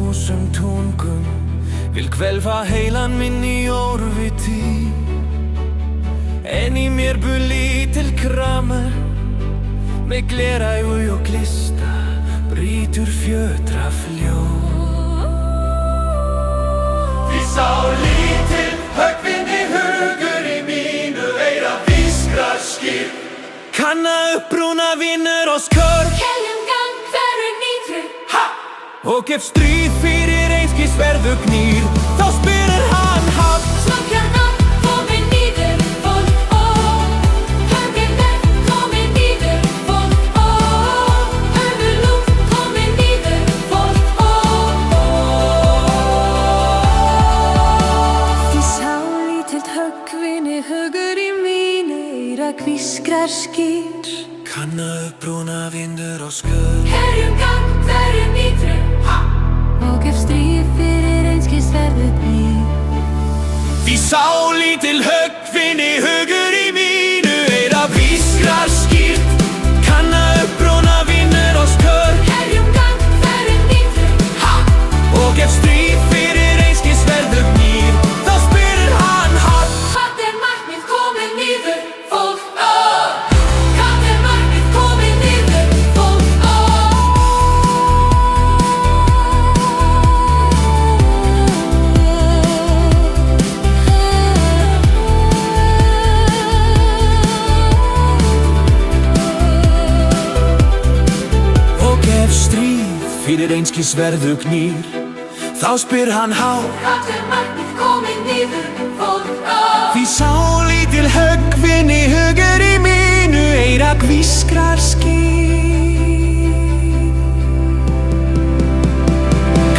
1000 tungum vill kvelfa heilan minn í orviti. En í mér búr lítil kramar með glerægu og glista brýtur fjötra fljóð. Því sá lítil höggvinni hugur í mínu eyra vískrar skýr. Kanna uppbrúna vinnur og skörg, Keljum gang hverju nýtri, ha! Og gef stríð fyrir einskis verðu gnýr. Þá spyrir hann hátt: Smakkarna komin nýður fólk, höggvinni komin nýður fólk, öfurlúgt komin nýður fólk. Því sá lítið höggvinni hugur í mín eyra hvískrar skýr. Kanna uppbrúna vindur og skörg, Keljum gang hverju nýtri, og gef stríð fyrir einskis verðu gnýr. því sá lítil höggvinni hugur í mínu eyra vískrar skýrt. Kanna uppbrúna vindur og skörg, Keljum gang hverju nýtri, og gef stríð fyrir einskis verðu gnýr. Þá spyrir hann hátt: Hvað markmið komið nýður fólk, Hvað markmið komið nýður fólk, Og gef stríð fyrir einskis verðu gnýr. Þá spyr hann hátt: Hvað markmið komið nýður fólk, því sá lítil höggvinni hugur í mínu eyra hvískrar skýr.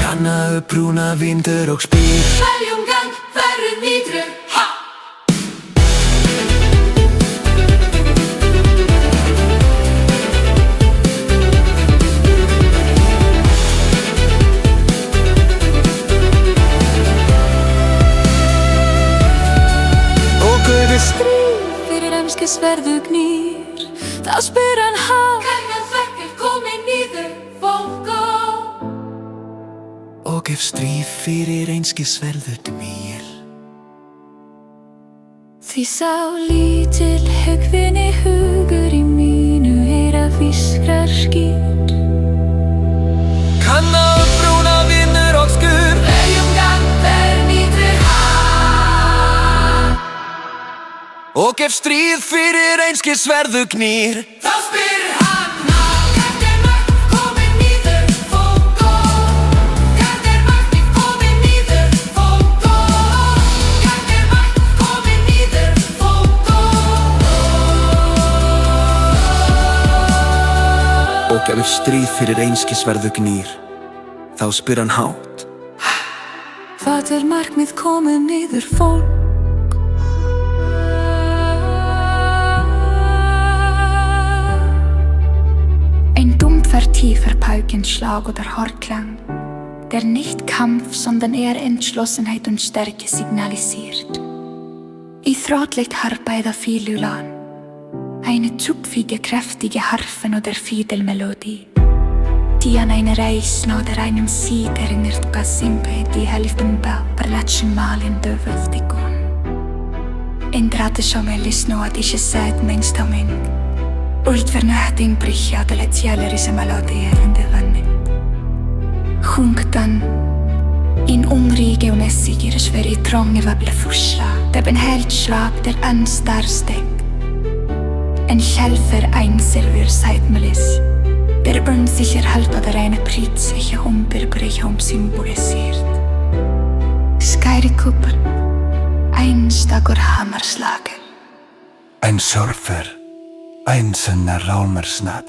Kanna uppbrúna vindur og spyr: Keljum gang hverju nýtri, Og guði stríð fyrir einskis verðu gnýr. Þá spyr hann hátt: Hvað markmið komið nýður fólk, og gef stríð fyrir einskis verðu gnýr. Því sá lítil höggvinni hugur í mínu eyra hvískrar skýr. Kanna uppbrúna vindur og skörg, Keljum gang hverju nýtri, og gef stríð fyrir einskis verðu gnýr. Þá spyr hann hátt: Hvað markmið komið nýður fólk, Hvað markmið komið nýður fólk, Hvað markmið komið nýður fólk, Og gef stríð fyrir einskis verðu gnýr. Þá spyr hann hátt: Hvað markmið komið nýður fólk? Ein Dumpfertieferpaukenschlag oder Horklang, der nicht Kampf, sondern eher Entschlossenheit und Stärke signalisiert. I throttligt harpa filulan, eine zupfige, kräftige Harfen oder Fidelmelodie, die an eine Reisen oder einem Sieg erinnert, Gasimpe, die Hälften per letzten Mal in Dövöltikon. Entrate Chamelis no adische Seid mengst haming, Ult vernähtin brihja delle tjälerise melodier in de vannet. Sjungtan in umrige und essigere schwere trånge vabla fusla, der ben helt schlag der anstarsteg. En kjälfer einsilver seidmelis, der unsicher halt oder eine pritzige Humperbrich symbolisiert. Skærekuppel, einstakur hammarslagen. Ein surfer, einzelner Raumersnatt.